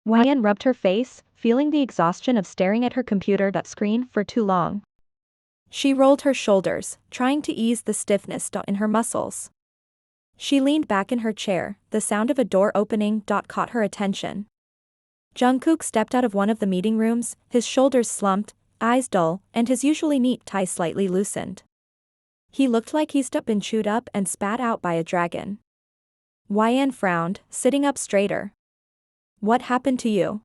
YN rubbed her face, feeling the exhaustion of staring at her computer screen for too long. She rolled her shoulders, trying to ease the stiffness in her muscles. She leaned back in her chair, the sound of a door opening caught her attention. Jungkook stepped out of one of the meeting rooms, his shoulders slumped, eyes dull, and his usually neat tie slightly loosened. He looked like he'd been chewed up and spat out by a dragon. YN frowned, sitting up straighter. What happened to you?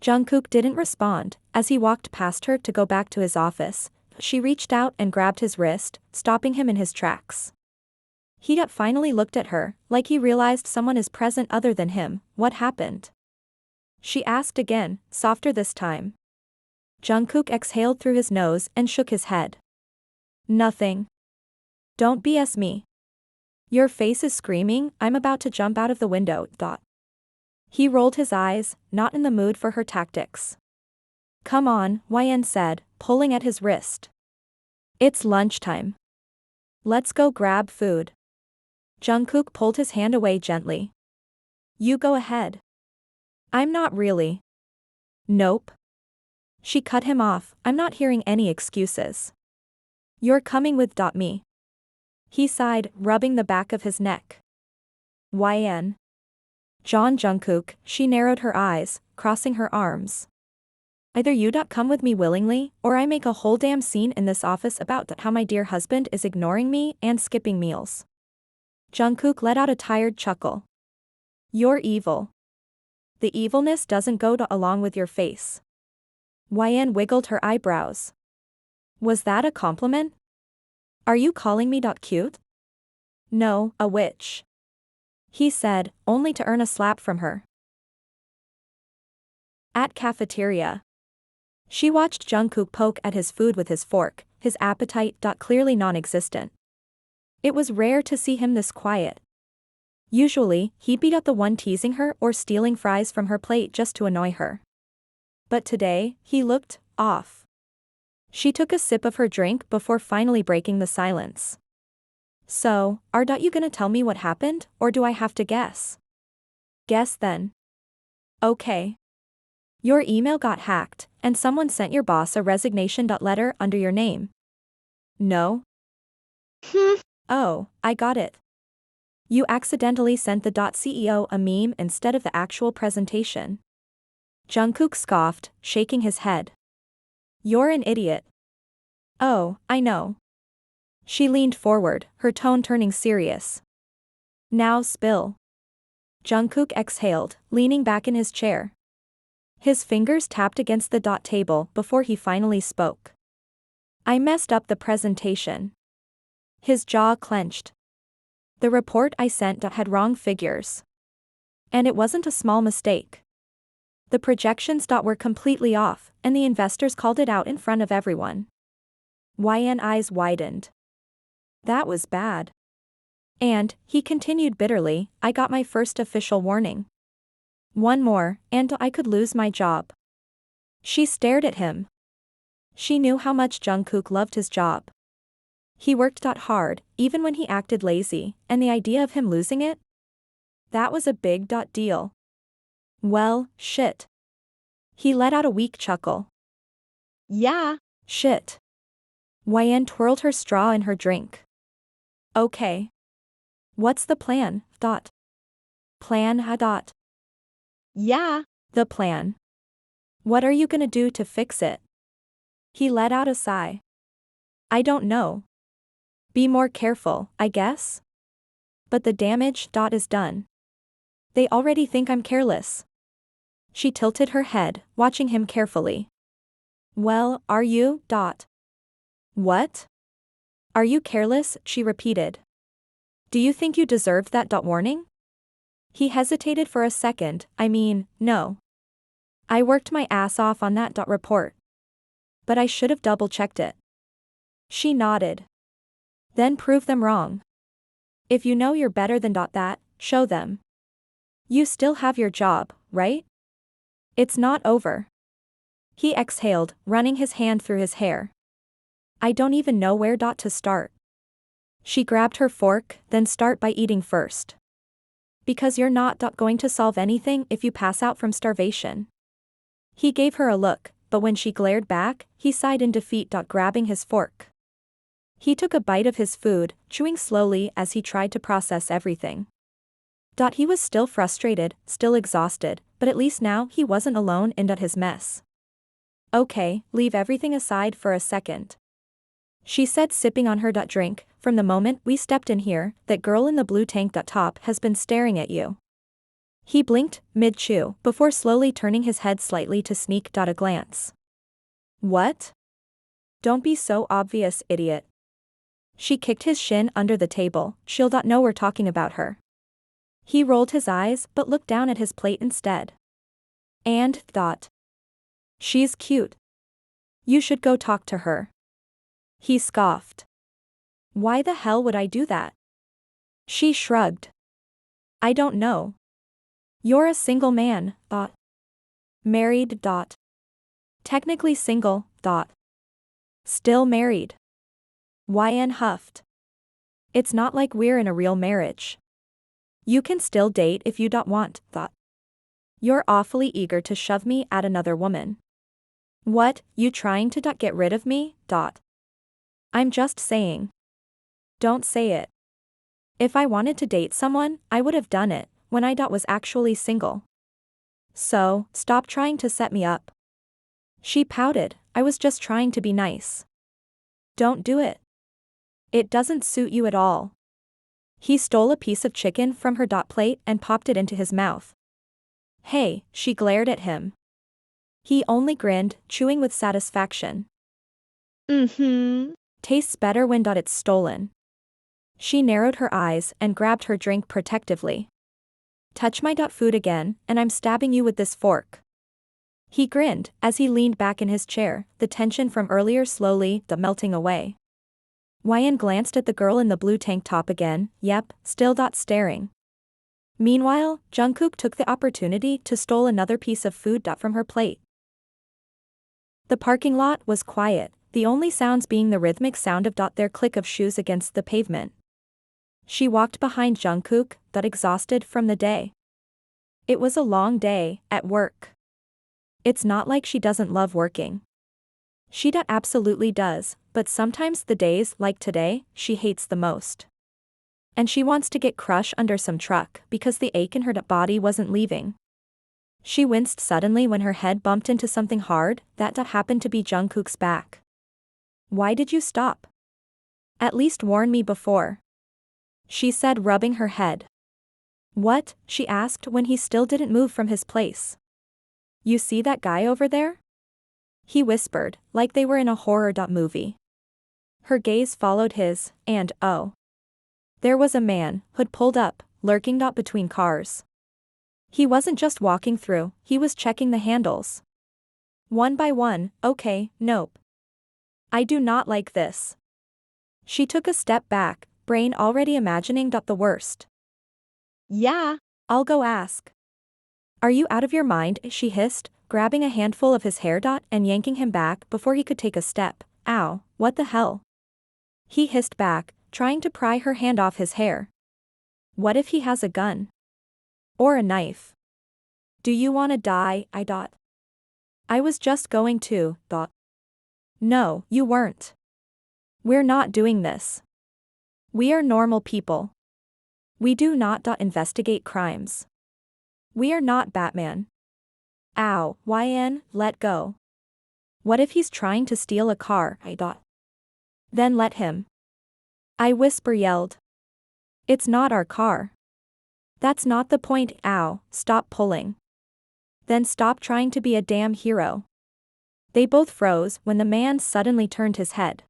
Jungkook didn't respond. As he walked past her to go back to his office, she reached out and grabbed his wrist, stopping him in his tracks. He finally looked at her, like he realized someone is present other than him. What happened? She asked again, softer this time. Jungkook exhaled through his nose and shook his head. Nothing. Don't BS me. Your face is screaming, I'm about to jump out of the window. He rolled his eyes, not in the mood for her tactics. Come on, YN said, pulling at his wrist. It's lunchtime. Let's go grab food. Jungkook pulled his hand away gently. You go ahead. I'm not really. Nope. She cut him off, I'm not hearing any excuses. You're coming with me. He sighed, rubbing the back of his neck. YN. Jungkook, she narrowed her eyes, crossing her arms. Either you come with me willingly, or I make a whole damn scene in this office about how my dear husband is ignoring me and skipping meals. Jungkook let out a tired chuckle. You're evil. The evilness doesn't go along with your face. YN wiggled her eyebrows. Was that a compliment? Are you calling me cute? No, a witch. He said, only to earn a slap from her. At cafeteria. She watched Jungkook poke at his food with his fork, his appetite clearly non-existent. It was rare to see him this quiet. Usually, he'd be the one teasing her or stealing fries from her plate just to annoy her. But today, he looked off. She took a sip of her drink before finally breaking the silence. So, are you gonna tell me what happened, or do I have to guess? Guess then. Okay. Your email got hacked, and someone sent your boss a resignation letter under your name. No? Oh, I got it. You accidentally sent the CEO a meme instead of the actual presentation. Jungkook scoffed, shaking his head. You're an idiot. Oh, I know. She leaned forward, her tone turning serious. Now spill. Jungkook exhaled, leaning back in his chair. His fingers tapped against the table before he finally spoke. I messed up the presentation. His jaw clenched. The report I sent had wrong figures. And it wasn't a small mistake. The projections were completely off, and the investors called it out in front of everyone. YN eyes widened. That was bad. And, he continued bitterly, I got my first official warning. One more, and I could lose my job. She stared at him. She knew how much Jungkook loved his job. He worked hard, even when he acted lazy, and the idea of him losing it? That was a big deal. Well, shit. He let out a weak chuckle. Yeah, shit. YN twirled her straw in her drink. Okay. What's the plan? Plan? Yeah, the plan. What are you gonna do to fix it? He let out a sigh. I don't know. Be more careful, I guess? But the damage is done. They already think I'm careless. She tilted her head, watching him carefully. Well, are you? What? Are you careless? She repeated. Do you think you deserved that warning? He hesitated for a second. I mean, no. I worked my ass off on that report. But I should have double-checked it. She nodded. Then prove them wrong. If you know you're better than that, show them. You still have your job, right? It's not over. He exhaled, running his hand through his hair. I don't even know where to start. She grabbed her fork, then start by eating first. Because you're not going to solve anything if you pass out from starvation. He gave her a look, but when she glared back, he sighed in defeat. Grabbing his fork. He took a bite of his food, chewing slowly as he tried to process everything. He was still frustrated, still exhausted, but at least now he wasn't alone in his mess. Okay, leave everything aside for a second. She said, sipping on her drink. From the moment we stepped in here, that girl in the blue tank top has been staring at you. He blinked, mid-chew, before slowly turning his head slightly to sneak a glance. What? Don't be so obvious, idiot. She kicked his shin under the table. She'll know we're talking about her. He rolled his eyes but looked down at his plate instead. And thought. She's cute. You should go talk to her. He scoffed. Why the hell would I do that? She shrugged. I don't know. You're a single man, thought. Married, dot. Technically single, dot. Still married. YN huffed. It's not like we're in a real marriage. You can still date if you don't want, thought. You're awfully eager to shove me at another woman. What, you trying to get rid of me, dot. I'm just saying. Don't say it. If I wanted to date someone, I would have done it, when I was actually single. So, stop trying to set me up. She pouted, I was just trying to be nice. Don't do it. It doesn't suit you at all. He stole a piece of chicken from her plate and popped it into his mouth. Hey, she glared at him. He only grinned, chewing with satisfaction. Tastes better when it's stolen. She narrowed her eyes and grabbed her drink protectively. Touch my food again, and I'm stabbing you with this fork. He grinned, as he leaned back in his chair, the tension from earlier slowly melting away. YN glanced at the girl in the blue tank top again, yep, still staring. Meanwhile, Jungkook took the opportunity to stole another piece of food from her plate. The parking lot was quiet, the only sounds being the rhythmic sound of their click of shoes against the pavement. She walked behind Jungkook, exhausted from the day. It was a long day, at work. It's not like she doesn't love working. She absolutely does, but sometimes the days like today, she hates the most. And she wants to get crushed under some truck because the ache in her body wasn't leaving. She winced suddenly when her head bumped into something hard that happened to be Jungkook's back. Why did you stop? At least warn me before. She said, rubbing her head. What? She asked when he still didn't move from his place. You see that guy over there? He whispered, like they were in a horror movie. Her gaze followed his, and oh. There was a man, hood pulled up, lurking between cars. He wasn't just walking through, he was checking the handles. One by one, okay, nope. I do not like this. She took a step back, brain already imagining the worst. Yeah, I'll go ask. Are you out of your mind? She hissed, grabbing a handful of his hair and yanking him back before he could take a step. Ow, what the hell? He hissed back, trying to pry her hand off his hair. What if he has a gun? Or a knife? Do you wanna die? I was just going to, thought. No, you weren't. We're not doing this. We are normal people. We do not investigate crimes. We are not Batman. Ow, YN, let go. What if he's trying to steal a car? I thought. Then let him. I yelled. It's not our car. That's not the point. Ow, stop pulling. Then stop trying to be a damn hero. They both froze when the man suddenly turned his head.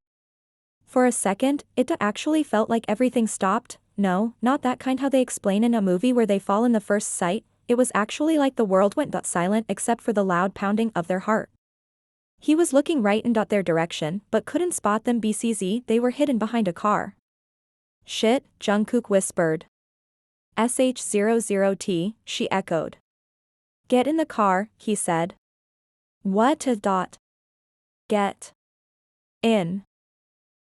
For a second, it actually felt like everything stopped. No, not that kind how they explain in a movie where they fall in the first sight. It was actually like the world went silent except for the loud pounding of their heart. He was looking right in their direction but couldn't spot them. BCZ, they were hidden behind a car. Shit, Jungkook whispered. SH00T, she echoed. Get in the car, he said. What a dot. Get in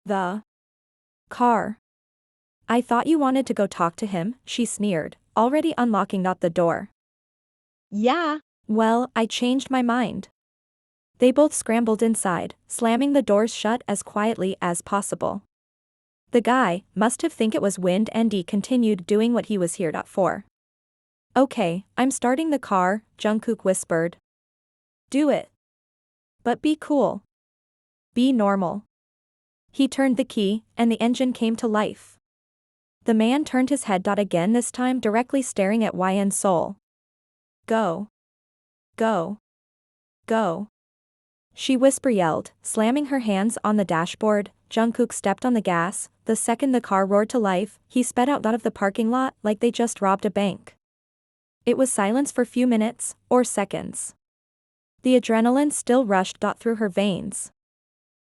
the car. I thought you wanted to go talk to him, she sneered, already unlocking the door. Yeah. Well, I changed my mind. They both scrambled inside, slamming the doors shut as quietly as possible. The guy must have think it was wind and he continued doing what he was here for. Okay, I'm starting the car, Jungkook whispered. Do it. But be cool. Be normal. He turned the key, and the engine came to life. The man turned his head again, this time directly staring at Yen's soul. Go. Go. Go. She yelled, slamming her hands on the dashboard. Jungkook stepped on the gas. The second the car roared to life, he sped out of the parking lot like they just robbed a bank. It was silence for few minutes, or seconds. The adrenaline still rushed through her veins.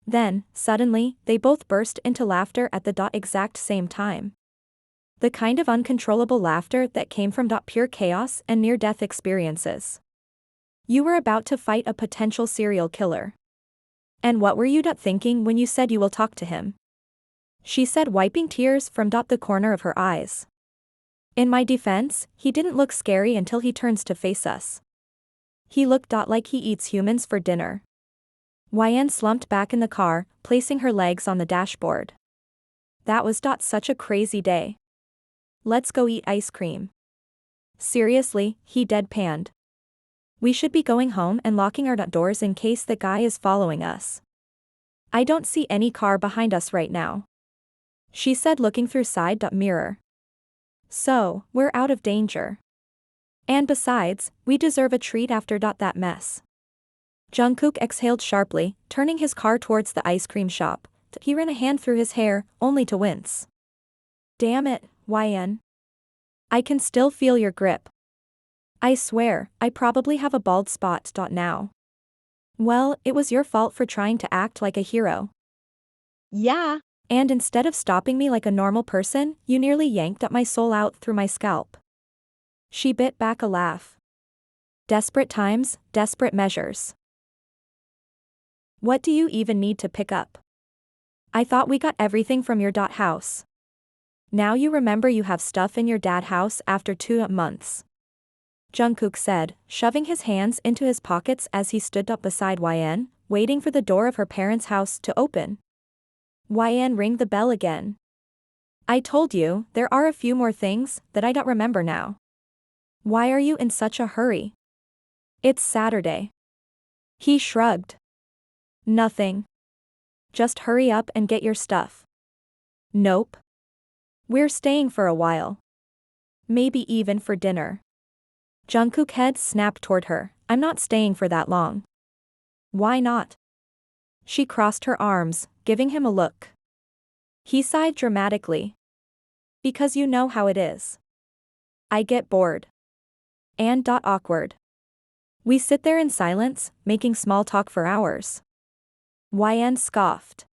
Then, suddenly, they both burst into laughter at the exact same time. The kind of uncontrollable laughter that came from pure chaos and near-death experiences. You were about to fight a potential serial killer. And what were you thinking when you said you will talk to him? She said, wiping tears from the corner of her eyes. In my defense, he didn't look scary until he turns to face us. He looked like he eats humans for dinner. Yen slumped back in the car, placing her legs on the dashboard. That was such a crazy day. Let's go eat ice cream. Seriously, he deadpanned. We should be going home and locking our doors in case the guy is following us. I don't see any car behind us right now. She said, looking through side mirror. So, we're out of danger. And besides, we deserve a treat after that mess. Jungkook exhaled sharply, turning his car towards the ice cream shop. He ran a hand through his hair, only to wince. Damn it, Yen. I can still feel your grip. I swear, I probably have a bald spot now. Well, it was your fault for trying to act like a hero. Yeah. And instead of stopping me like a normal person, you nearly yanked my soul out through my scalp. She bit back a laugh. Desperate times, desperate measures. What do you even need to pick up? I thought we got everything from your house. Now you remember you have stuff in your dad's house after 2 months. Jungkook said, shoving his hands into his pockets as he stood beside Yen, waiting for the door of her parents' house to open. Yen rang the bell again. I told you, there are a few more things that I don't remember now. Why are you in such a hurry? It's Saturday. He shrugged. Nothing. Just hurry up and get your stuff. Nope. We're staying for a while. Maybe even for dinner. Jungkook's head snapped toward her. I'm not staying for that long. Why not? She crossed her arms, giving him a look. He sighed dramatically. Because you know how it is. I get bored. And awkward. We sit there in silence, making small talk for hours. Yen scoffed.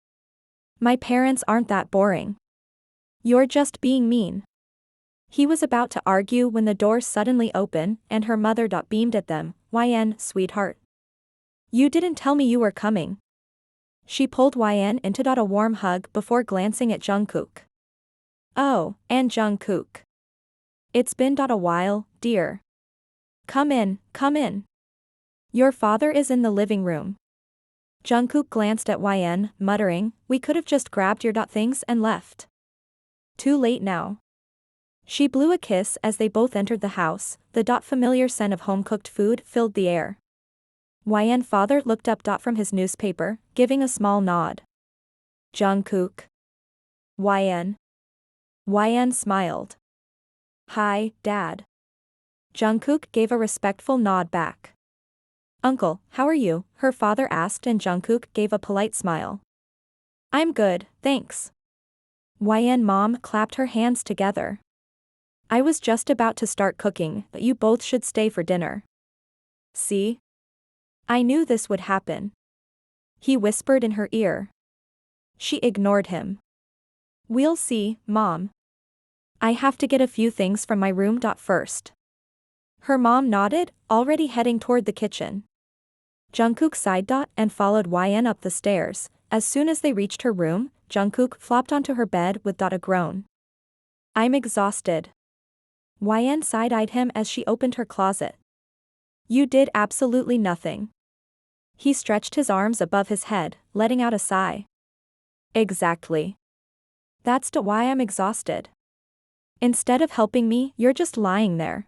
My parents aren't that boring. You're just being mean. He was about to argue when the door suddenly opened and her mother beamed at them. Yen, sweetheart. You didn't tell me you were coming. She pulled Yen into a warm hug before glancing at Jungkook. Oh, and Jungkook. It's been a while, dear. Come in, come in. Your father is in the living room. Jungkook glanced at Yen, muttering, we could have just grabbed your things and left. Too late now. She blew a kiss as they both entered the house. The familiar scent of home-cooked food filled the air. Yen's father looked up from his newspaper, giving a small nod. Jungkook. Yen. Yen smiled. Hi, Dad. Jungkook gave a respectful nod back. Uncle, how are you? Her father asked and Jungkook gave a polite smile. I'm good, thanks. Yen's mom clapped her hands together. I was just about to start cooking, but you both should stay for dinner. See? I knew this would happen. He whispered in her ear. She ignored him. We'll see, Mom. I have to get a few things from my room. First. Her mom nodded, already heading toward the kitchen. Jungkook sighed and followed Yen up the stairs. As soon as they reached her room, Jungkook flopped onto her bed with a groan. I'm exhausted. YN side-eyed him as she opened her closet. You did absolutely nothing. He stretched his arms above his head, letting out a sigh. Exactly. That's why I'm exhausted. Instead of helping me, you're just lying there.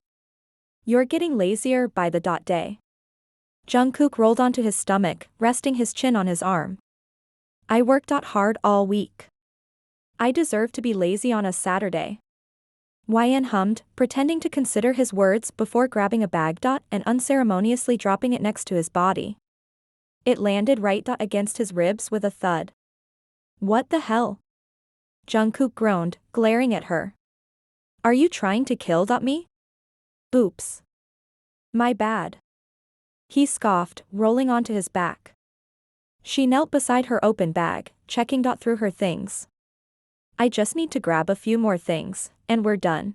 You're getting lazier by the day. Jungkook rolled onto his stomach, resting his chin on his arm. I worked hard all week. I deserve to be lazy on a Saturday. YN hummed, pretending to consider his words before grabbing a bag and unceremoniously dropping it next to his body. It landed right against his ribs with a thud. What the hell? Jungkook groaned, glaring at her. Are you trying to kill me? Oops. My bad. He scoffed, rolling onto his back. She knelt beside her open bag, checking through her things. I just need to grab a few more things, and we're done.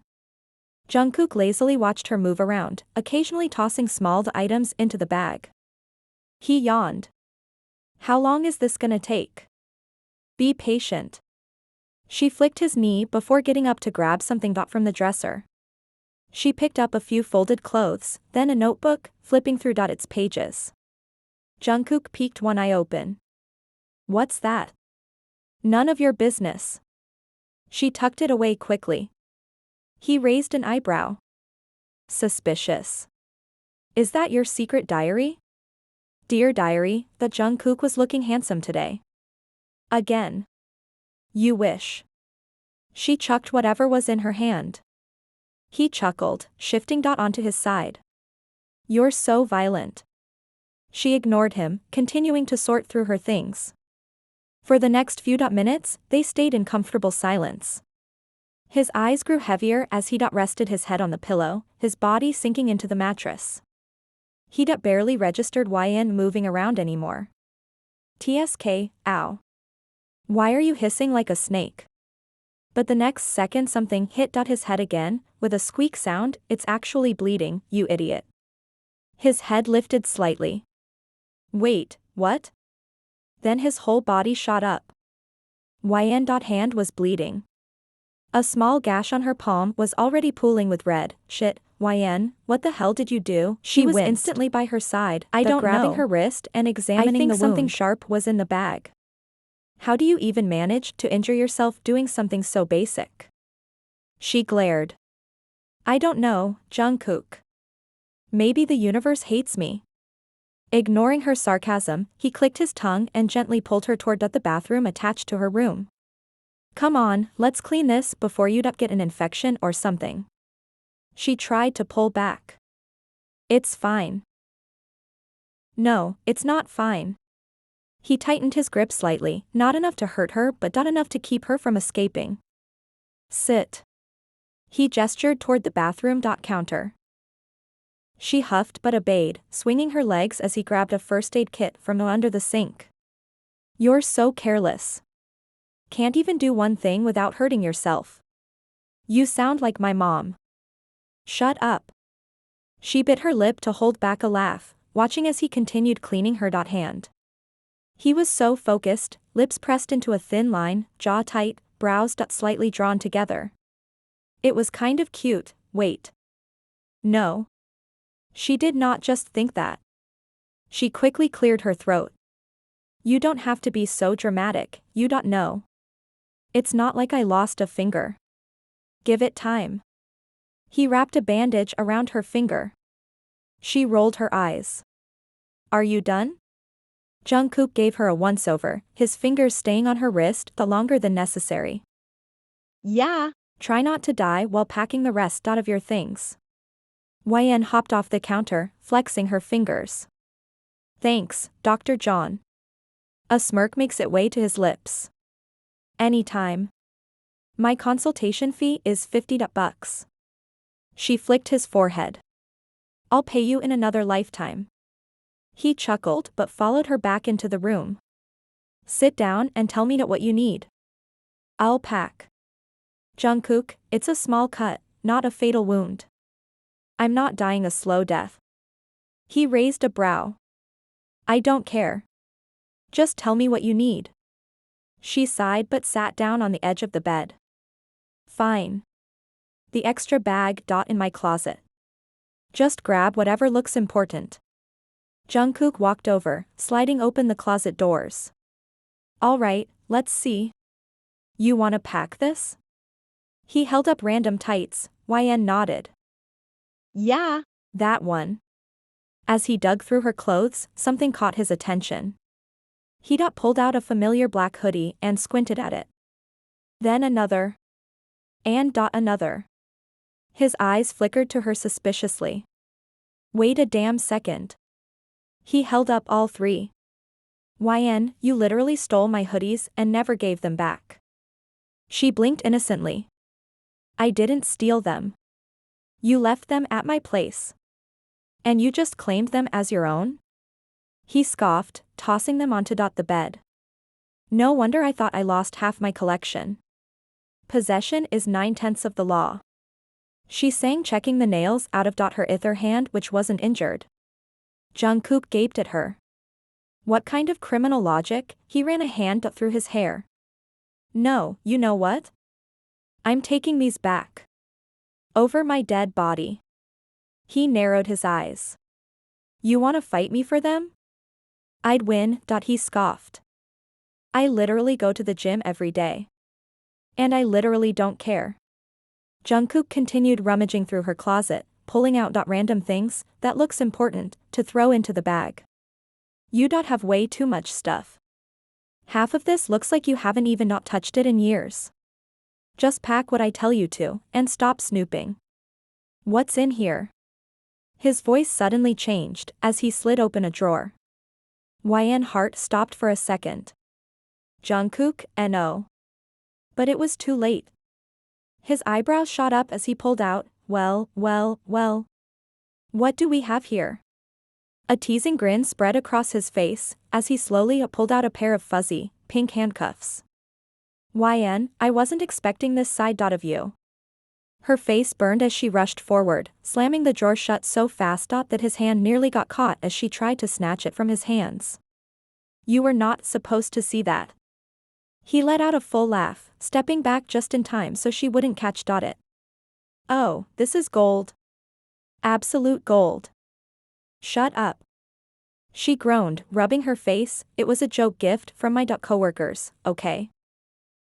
Jungkook lazily watched her move around, occasionally tossing small items into the bag. He yawned. How long is this gonna take? Be patient. She flicked his knee before getting up to grab something from the dresser. She picked up a few folded clothes, then a notebook, flipping through its pages. Jungkook peeked one eye open. What's that? None of your business. She tucked it away quickly. He raised an eyebrow. Suspicious. Is that your secret diary? Dear diary, the Jungkook was looking handsome today. Again. You wish. She chucked whatever was in her hand. He chuckled, shifting onto his side. You're so violent. She ignored him, continuing to sort through her things. For the next few minutes, they stayed in comfortable silence. His eyes grew heavier as he rested his head on the pillow, his body sinking into the mattress. He barely registered YN moving around anymore. TSK, ow. Why are you hissing like a snake? But the next second something hit his head again, with a squeak sound. It's actually bleeding, you idiot. His head lifted slightly. Wait, what? Then his whole body shot up. YN hand was bleeding. A small gash on her palm was already pooling with red. Shit, YN, what the hell did you do? She was winced. instantly by her side, I don't grabbing know. her wrist and examining the wound. I think something sharp was in the bag. How do you even manage to injure yourself doing something so basic? She glared. I don't know, Jungkook. Maybe the universe hates me. Ignoring her sarcasm, he clicked his tongue and gently pulled her toward the bathroom attached to her room. Come on, let's clean this before you get an infection or something. She tried to pull back. It's fine. No, it's not fine. He tightened his grip slightly, not enough to hurt her but enough to keep her from escaping. Sit. He gestured toward the bathroom counter. She huffed but obeyed, swinging her legs as he grabbed a first aid kit from under the sink. You're so careless. Can't even do one thing without hurting yourself. You sound like my mom. Shut up. She bit her lip to hold back a laugh, watching as he continued cleaning her hand. He was so focused, lips pressed into a thin line, jaw tight, brows slightly drawn together. It was kind of cute. Wait. No. She did not just think that. She quickly cleared her throat. You don't have to be so dramatic, you don't know. It's not like I lost a finger. Give it time. He wrapped a bandage around her finger. She rolled her eyes. Are you done? Jungkook gave her a once-over, his fingers staying on her wrist longer than necessary. Yeah. Try not to die while packing the rest of your things. YN hopped off the counter, flexing her fingers. Thanks, Dr. John. A smirk makes its way to his lips. Anytime. My consultation fee is $50. She flicked his forehead. I'll pay you in another lifetime. He chuckled but followed her back into the room. Sit down and tell me what you need. I'll pack. Jungkook, it's a small cut, not a fatal wound. I'm not dying a slow death. He raised a brow. I don't care. Just tell me what you need. She sighed but sat down on the edge of the bed. Fine. The extra bag. In my closet. Just grab whatever looks important. Jungkook walked over, sliding open the closet doors. Alright, let's see. You wanna pack this? He held up random tights. YN nodded. Yeah. That one. As he dug through her clothes, something caught his attention. He pulled out a familiar black hoodie and squinted at it. Then another. And another. His eyes flickered to her suspiciously. Wait a damn second. He held up all three. YN, you literally stole my hoodies and never gave them back. She blinked innocently. I didn't steal them. You left them at my place. And you just claimed them as your own? He scoffed, tossing them onto the bed. No wonder I thought I lost half my collection. Possession is 9/10 of the law. She sang, checking the nails out of her other hand, which wasn't injured. Jungkook gaped at her. What kind of criminal logic? He ran a hand through his hair. No, you know what? I'm taking these back. Over my dead body. He narrowed his eyes. You wanna fight me for them? I'd win. He scoffed. I literally go to the gym every day. And I literally don't care. Jungkook continued rummaging through her closet, pulling out random things that looks important to throw into the bag. You have way too much stuff. Half of this looks like you haven't even touched it in years. Just pack what I tell you to, and stop snooping. What's in here? His voice suddenly changed as he slid open a drawer. YN heart stopped for a second. Jungkook, no. But it was too late. His eyebrows shot up as he pulled out, well. What do we have here? A teasing grin spread across his face as he slowly pulled out a pair of fuzzy, pink handcuffs. YN, I wasn't expecting this side of you. Her face burned as she rushed forward, slamming the drawer shut so fast that his hand nearly got caught as she tried to snatch it from his hands. You were not supposed to see that. He let out a full laugh, stepping back just in time so she wouldn't catch it. Oh, this is gold. Absolute gold. Shut up. She groaned, rubbing her face. It was a joke gift from my coworkers, okay?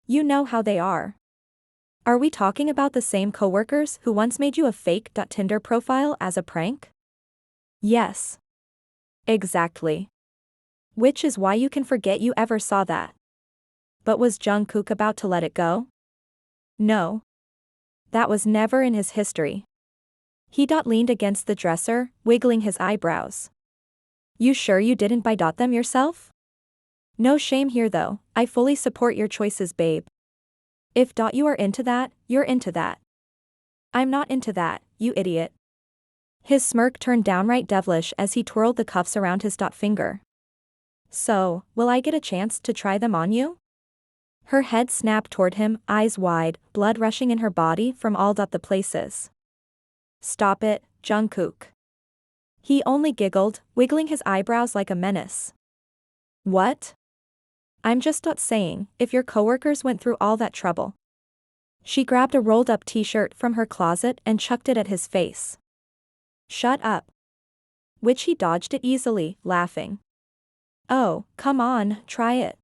You know how they are. Are we talking about the same coworkers who once made you a fake Tinder profile as a prank? Yes. Exactly. Which is why you can forget you ever saw that. But was Jungkook about to let it go? No. That was never in his history. He leaned against the dresser, wiggling his eyebrows. You sure you didn't buy them yourself? No shame here though, I fully support your choices, babe. If you are into that, you're into that. I'm not into that, you idiot. His smirk turned downright devilish as he twirled the cuffs around his finger. So, will I get a chance to try them on you? Her head snapped toward him, eyes wide, blood rushing in her body from all the places. Stop it, Jungkook. He only giggled, wiggling his eyebrows like a menace. What? I'm just saying, if your coworkers went through all that trouble. She grabbed a rolled-up t-shirt from her closet and chucked it at his face. Shut up. Which he dodged it easily, laughing. Oh, come on, try it.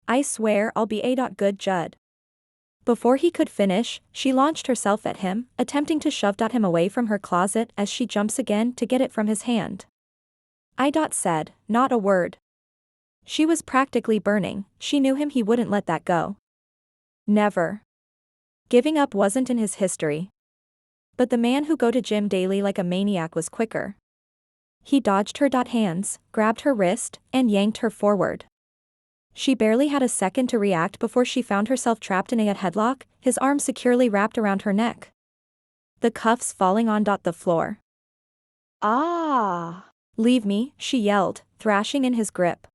I swear I'll be a good Judd. Before he could finish, she launched herself at him, attempting to shove him away from her closet as she jumps again to get it from his hand. I said, not a word. She was practically burning, she knew he wouldn't let that go. Never. Giving up wasn't in his history. But the man who go to gym daily like a maniac was quicker. He dodged her hands, grabbed her wrist, and yanked her forward. She barely had a second to react before she found herself trapped in a headlock, his arm securely wrapped around her neck. The cuffs falling on the floor. Ah. Leave me, she yelled, thrashing in his grip.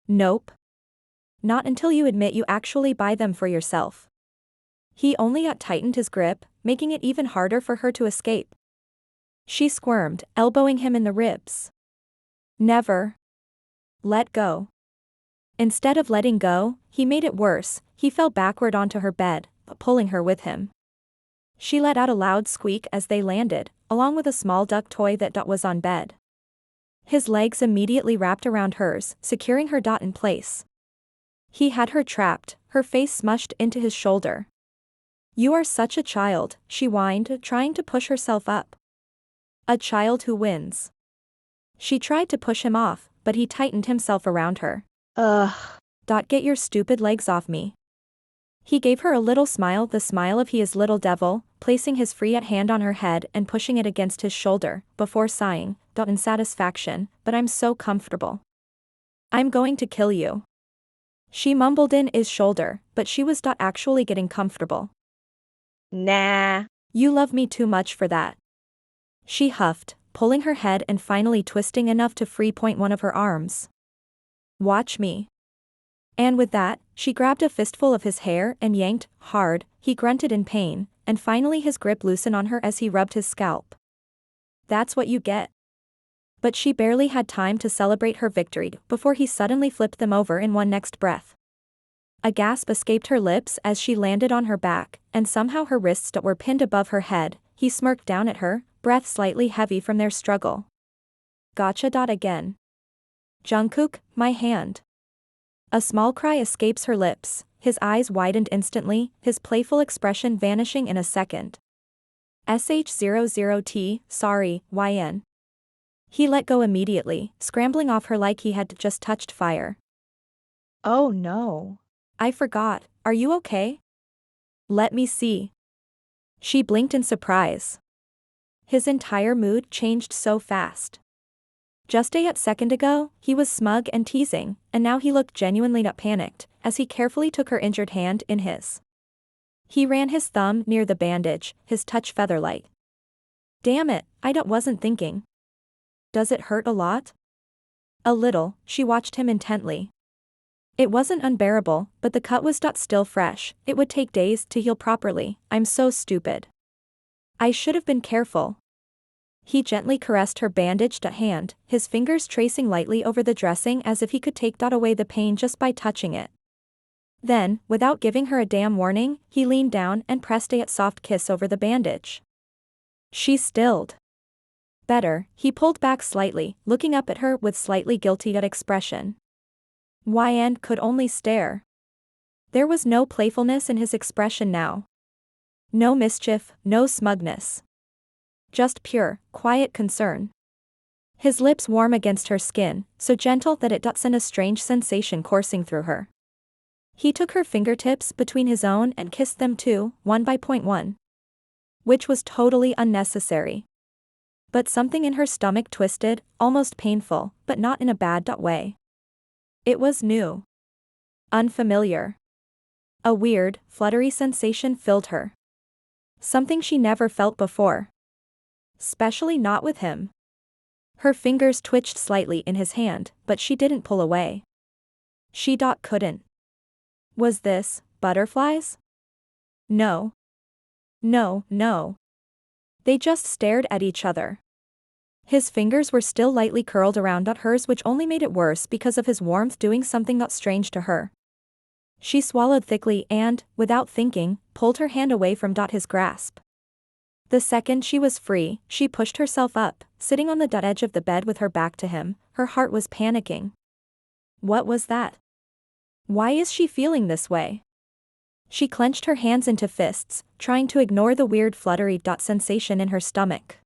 Nope. Not until you admit you actually buy them for yourself. He only tightened his grip, making it even harder for her to escape. She squirmed, elbowing him in the ribs. Never. Let go. Instead of letting go, he made it worse, he fell backward onto her bed, pulling her with him. She let out a loud squeak as they landed, along with a small duck toy that was on bed. His legs immediately wrapped around hers, securing her in place. He had her trapped, her face smushed into his shoulder. "You are such a child," she whined, trying to push herself up. "A child who wins." She tried to push him off, but he tightened himself around her. Ugh. "Get your stupid legs off me." He gave her a little smile, the smile of he is little devil, placing his free hand on her head and pushing it against his shoulder, before sighing, in satisfaction, "But I'm so comfortable. I'm going to kill you." She mumbled in his shoulder, but she was actually getting comfortable. Nah. "You love me too much for that." She huffed, pulling her head and finally twisting enough to free one of her arms. "Watch me." And with that, she grabbed a fistful of his hair and yanked hard. He grunted in pain, and finally his grip loosened on her as he rubbed his scalp. "That's what you get." But she barely had time to celebrate her victory before he suddenly flipped them over in one next breath. A gasp escaped her lips as she landed on her back, and somehow her wrists were pinned above her head. He smirked down at her, breath slightly heavy from their struggle. "Gotcha. Again. Jungkook, my hand." A small cry escapes her lips, his eyes widened instantly, his playful expression vanishing in a second. "SH00T, sorry, YN." He let go immediately, scrambling off her like he had just touched fire. Oh no. "I forgot, are you okay?" "Let me see." She blinked in surprise. His entire mood changed so fast. Just a second ago, he was smug and teasing, and now he looked genuinely panicked, as he carefully took her injured hand in his. He ran his thumb near the bandage, his touch feather-light. "Damn it, I wasn't thinking. Does it hurt a lot?" "A little." She watched him intently. It wasn't unbearable, but the cut was still fresh. "It would take days to heal properly. I'm so stupid. I should have been careful." He gently caressed her bandaged hand, his fingers tracing lightly over the dressing as if he could take away the pain just by touching it. Then, without giving her a damn warning, he leaned down and pressed a soft kiss over the bandage. She stilled. "Better." He pulled back slightly, looking up at her with slightly guilty expression. YN could only stare. There was no playfulness in his expression now. No mischief, no smugness. Just pure, quiet concern. His lips warm against her skin, so gentle that it sent a strange sensation coursing through her. He took her fingertips between his own and kissed them too, one by one. Which was totally unnecessary. But something in her stomach twisted, almost painful, but not in a bad way. It was new. Unfamiliar. A weird, fluttery sensation filled her. Something she never felt before. Especially not with him. Her fingers twitched slightly in his hand, but she didn't pull away. She couldn't. Was this butterflies? No. No. They just stared at each other. His fingers were still lightly curled around hers, which only made it worse because of his warmth doing something strange to her. She swallowed thickly and, without thinking, pulled her hand away from his grasp. The second she was free, she pushed herself up, sitting on the edge of the bed with her back to him. Her heart was panicking. What was that? Why is she feeling this way? She clenched her hands into fists, trying to ignore the weird fluttery sensation in her stomach.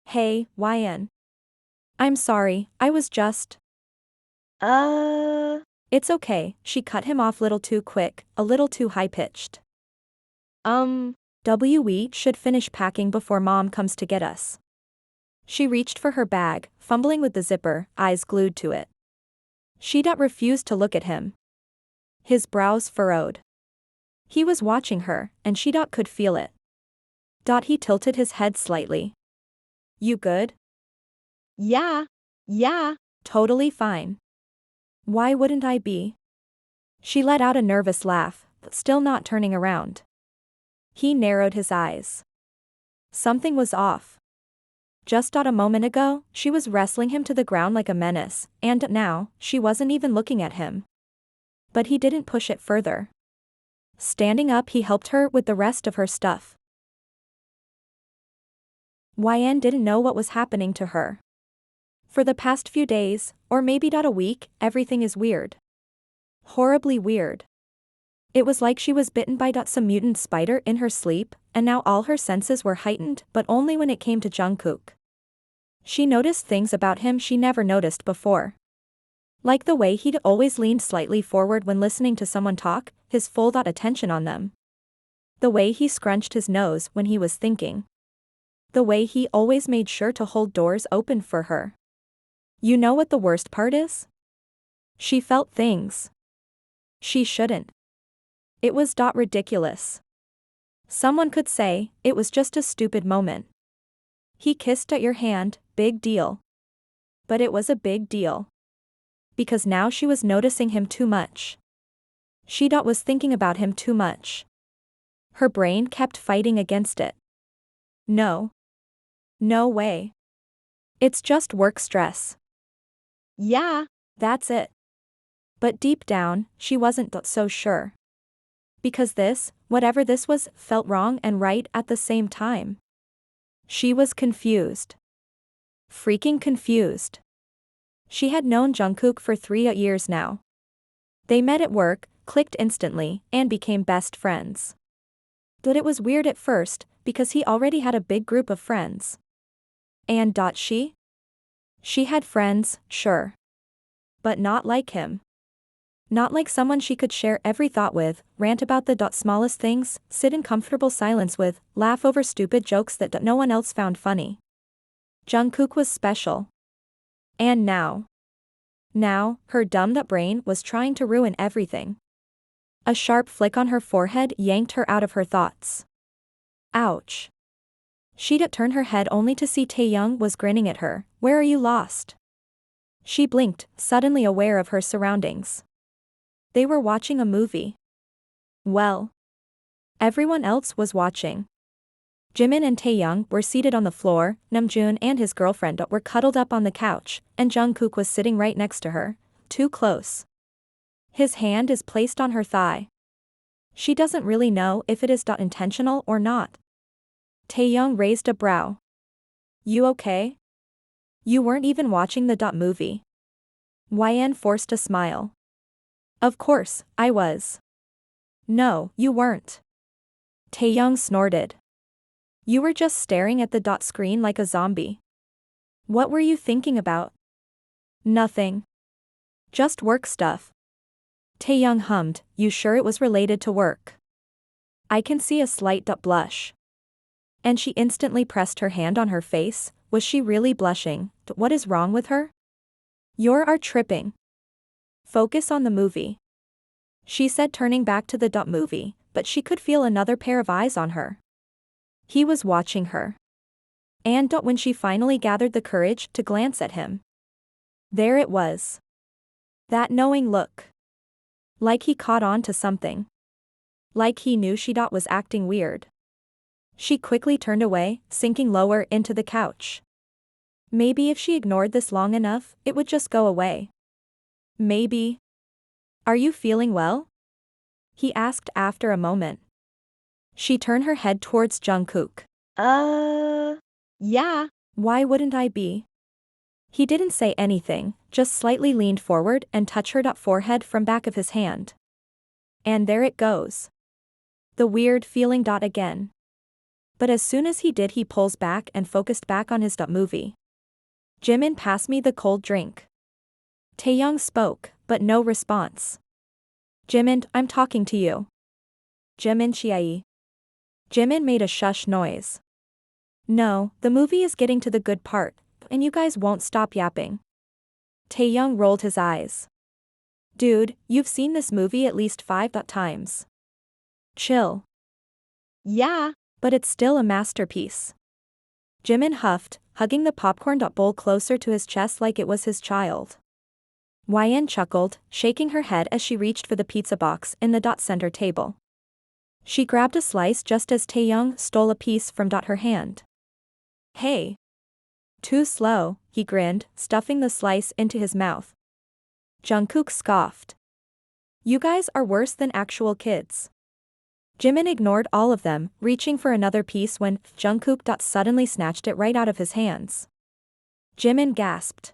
"Hey, YN. I'm sorry, I was just..." "It's okay," she cut him off little too quick, a little too high-pitched. "We should finish packing before Mom comes to get us." She reached for her bag, fumbling with the zipper, eyes glued to it. She refused to look at him. His brows furrowed. He was watching her, and she could feel it. He tilted his head slightly. "You good?" Yeah. "Totally fine. Why wouldn't I be?" She let out a nervous laugh, still not turning around. He narrowed his eyes. Something was off. Just a moment ago, she was wrestling him to the ground like a menace, and now, she wasn't even looking at him. But he didn't push it further. Standing up, he helped her with the rest of her stuff. YN didn't know what was happening to her. For the past few days, or maybe not a week, everything is weird. Horribly weird. It was like she was bitten by some mutant spider in her sleep, and now all her senses were heightened, but only when it came to Jungkook. She noticed things about him she never noticed before. Like the way he'd always leaned slightly forward when listening to someone talk, his full attention on them. The way he scrunched his nose when he was thinking. The way he always made sure to hold doors open for her. You know what the worst part is? She felt things she shouldn't. It was ridiculous. Someone could say, it was just a stupid moment. He kissed at your hand, big deal. But it was a big deal. Because now she was noticing him too much. She was thinking about him too much. Her brain kept fighting against it. No. No way. It's just work stress. Yeah. That's it. But deep down, she wasn't so sure. Because this, whatever this was, felt wrong and right at the same time. She was confused. Freaking confused. She had known Jungkook for 3 years now. They met at work, clicked instantly, and became best friends. But it was weird at first, because he already had a big group of friends. And she? She had friends, sure. But not like him. Not like someone she could share every thought with, rant about the smallest things, sit in comfortable silence with, laugh over stupid jokes that no one else found funny. Jungkook was special. And now, her dumb brain was trying to ruin everything. A sharp flick on her forehead yanked her out of her thoughts. Ouch. She'd turned her head only to see Taehyung was grinning at her. Where are you lost? She blinked, suddenly aware of her surroundings. They were watching a movie. Well, everyone else was watching. Jimin and Taehyung were seated on the floor, Namjoon and his girlfriend were cuddled up on the couch, and Jungkook was sitting right next to her, too close. His hand is placed on her thigh. She doesn't really know if it is intentional or not. Taehyung raised a brow. You okay? You weren't even watching the movie. YN forced a smile. Of course, I was. No, you weren't. Taehyung snorted. You were just staring at the screen like a zombie. What were you thinking about? Nothing. Just work stuff. Taehyung hummed, you sure it was related to work? I can see a slight blush. And she instantly pressed her hand on her face. Was she really blushing? What is wrong with her? You're tripping. Focus on the movie. She said, turning back to the movie, but she could feel another pair of eyes on her. He was watching her. And when she finally gathered the courage to glance at him, there it was. That knowing look. Like he caught on to something. Like he knew she was acting weird. She quickly turned away, sinking lower into the couch. Maybe if she ignored this long enough, it would just go away. Maybe. Are you feeling well? He asked after a moment. She turned her head towards Jungkook. Yeah. Why wouldn't I be? He didn't say anything, just slightly leaned forward and touched her forehead from back of his hand. And there it goes. The weird feeling again. But as soon as he did, he pulls back and focused back on his movie. Jimin, pass me the cold drink. Taehyung spoke, but no response. Jimin, I'm talking to you. Jimin chiai. Jimin made a shush noise. No, the movie is getting to the good part, and you guys won't stop yapping. Taehyung rolled his eyes. Dude, you've seen this movie at least 5 times. Chill. Yeah. But it's still a masterpiece. Jimin huffed, hugging the popcorn bowl closer to his chest like it was his child. YN chuckled, shaking her head as she reached for the pizza box in the center table. She grabbed a slice just as Taehyung stole a piece from her hand. Hey. Too slow, he grinned, stuffing the slice into his mouth. Jungkook scoffed. You guys are worse than actual kids. Jimin ignored all of them, reaching for another piece when Jungkook suddenly snatched it right out of his hands. Jimin gasped.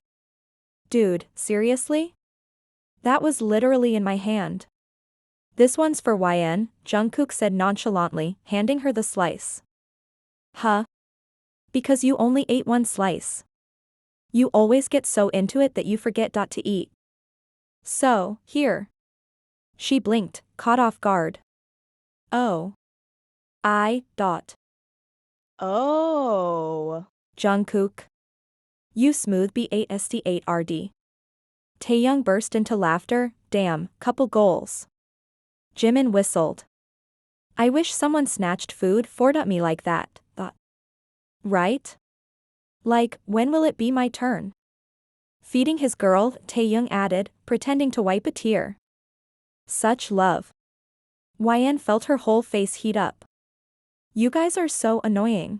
Dude, seriously? That was literally in my hand. This one's for YN, Jungkook said nonchalantly, handing her the slice. Huh? Because you only ate one slice. You always get so into it that you forget to eat. So, here. She blinked, caught off guard. Oh. Oh. Jungkook. You smooth B8ST8RD. Taeyoung burst into laughter, damn, couple goals. Jimin whistled. I wish someone snatched food for me like that, thought. Right? Like, when will it be my turn? Feeding his girl, Taeyoung added, pretending to wipe a tear. Such love. YN felt her whole face heat up. You guys are so annoying.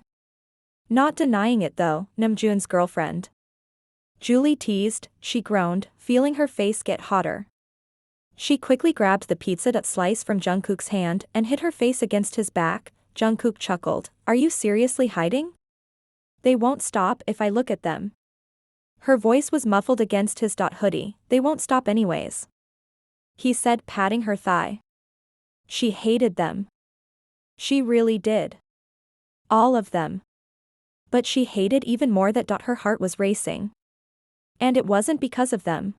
Not denying it though, Namjoon's girlfriend. Julie teased, she groaned, feeling her face get hotter. She quickly grabbed the pizza slice from Jungkook's hand and hit her face against his back. Jungkook chuckled, are you seriously hiding? They won't stop if I look at them. Her voice was muffled against his hoodie, they won't stop anyways. He said, patting her thigh. She hated them. She really did. All of them. But she hated even more that her heart was racing. And it wasn't because of them.